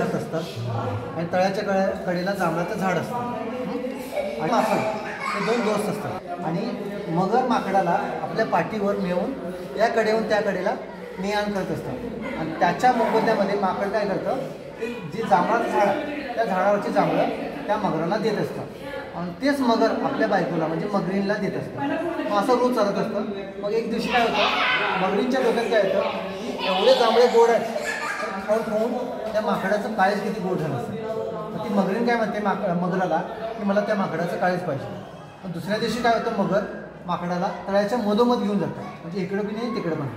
असतात आणि तळ्याच्या कडेला जांभळाचं झाड असतं आणि माकड हे दोन दोस्त असतात आणि मगर माकडाला आपल्या पाठीवर मिळवून या कडेहून त्या कडेला ने-आण करत असतात आणि त्याच्या मोबदल्यामध्ये माकड काय करतं ते जे जांभळाचं झाड त्या झाडावरची जांभळं त्या मगराला देत असतात आणि तेच मगर आपल्या बायकोला म्हणजे मगरींना देत असतात. मग असं रोज चालत असतं. मग एक दिवशी काय होतं मगरींच्या डोक्यात काय होतं की एवढे जांभळे गोड आहेत खाऊन खाऊन त्या माकडाचं काळीज किती गोड झालं असतं. मग ती मगरीन काय म्हणते मगराला की मला त्या माकडाचं काळीज पाहिजे. पण दुसऱ्या दिवशी काय होतं मगर माकडाला तळ्याच्या मधोमध घेऊन जातं म्हणजे इकडं बी नाही तिकडं पण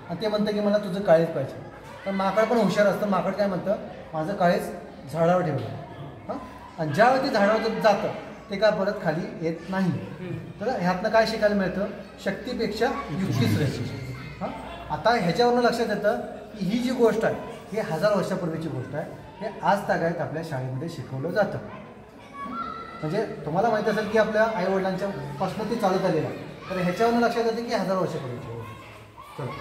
आणि ते म्हणतं की मला तुझं काळीज पाहिजे. तर माकड पण हुशार असतं. माकड काय म्हणतं माझं काळीज झाडावर ठेवलं आणि ज्यावेळी ते झाडावर जातं ते काय परत खाली येत नाही. तर ह्यातनं काय शिकायला मिळतं शक्तीपेक्षा युक्ती श्रेष्ठ. आता ह्याच्यावरून लक्षात येतं की ही जी गोष्ट आहे ही 1000 वर्षापूर्वीची गोष्ट आहे. हे आज तागायत आपल्या शाळेमध्ये शिकवलं जातं. म्हणजे तुम्हाला माहीत असेल की आपल्या आईवडिलांच्या पासून ती चालत आलेलं आहे. तर ह्याच्यावरून लक्षात येतं की 1000 वर्षापूर्वीची गोष्ट. चला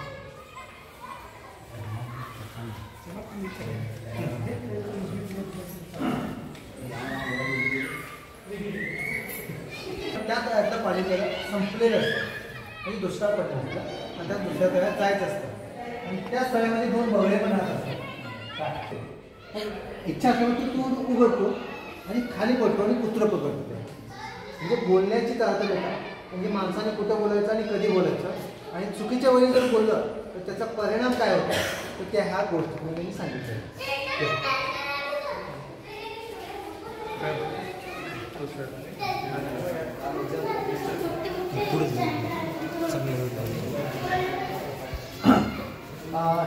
त्या तळ्यातलं पाणी संपलेलं असतं म्हणजे दुष्काळ पडलं असतं आणि त्या दुसऱ्या तळ्यात जायचं असतं आणि त्या तळ्यामध्ये 2 बगळे पण राहत असतात. इच्छा असल्यावर तू उघडतो आणि खाली पडतो आणि कुत्रं पकडतो. म्हणजे बोलण्याची ताकद येतात म्हणजे माणसाने कुठं बोलायचं आणि कधी बोलायचं आणि चुकीच्या वेळी जर बोललं तर त्याचा परिणाम काय होतो तर त्या ह्या गोष्टी मी सांगितलं.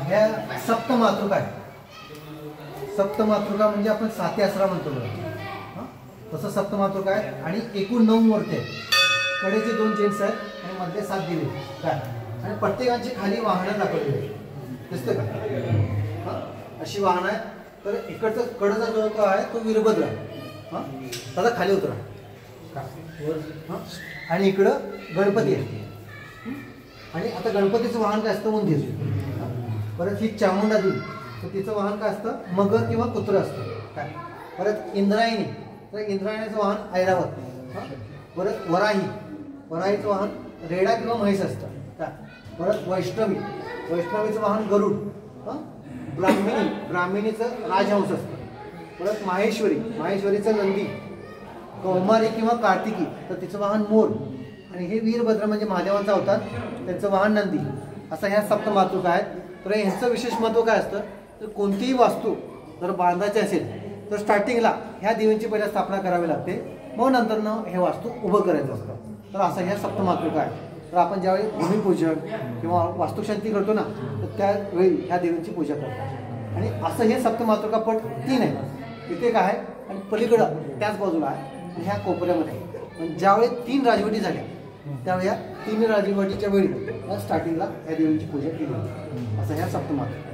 ह्या सप्तमातृका आहे. सप्तमातृका म्हणजे आपण 7 आसरा म्हणतो बघा तसं सप्तमातृका आहे आणि एकूण 9 मूर्ती आहेत. कडेचे 2 जेंट्स आहेत आणि मध्ये 7 दिवे काय आणि प्रत्येकाची खाली वाहनं दाखवली आहेत. दिसतं का अशी वाहनं आहेत. तर इकडचं कडचा जो आहे तो वीरभद्र त्याला खाली उतरा आणि इकडं गणपती आहे आणि आता गणपतीचं वाहन काय असतं उंदीर. परत ही चामुंडा देवी तर तिचं वाहन काय असतं मगर किंवा कुत्रं असतं काय. परत इंद्रायणी तर इंद्रायणीचं वाहन ऐरावत. परत वराहीचं वाहन रेडा किंवा म्हैस असतं काय. परत वैष्णवीचं वाहन गरुड. ब्राह्मिणीचं राजहंस असतं. परत माहेश्वरीचं नंदी. कौमारी किंवा कार्तिकी तर तिचं वाहन मोर आणि हे वीरभद्र म्हणजे महादेवांचा अवतार त्यांचं वाहन नंदी. असं ह्या सप्तमातृका आहेत. तर ह्यांचं विशेष महत्त्व काय असतं तर कोणतीही वास्तू जर बांधायची असेल तर स्टार्टिंगला ह्या देवींची पहिला स्थापना करावी लागते मग नंतरनं हे वास्तू उभं करायचं असतं. तर असं ह्या सप्तमातृका आहे. तर आपण ज्यावेळी भूमिपूजन किंवा वास्तुशांती करतो ना तर त्यावेळी ह्या देवींची पूजा करतो आणि असं हे सप्तमातृका पट 3 आहे. इथे काय आहे आणि पलीकडं त्याच बाजूला आहे ह्या कोपऱ्यामध्ये. ज्यावेळी 3 राजवटी झाल्या त्यावेळी या 3 राजवटीच्या वेळी स्टार्टिंगला या देवींची पूजा केली. असं ह्या सप्तमातृका.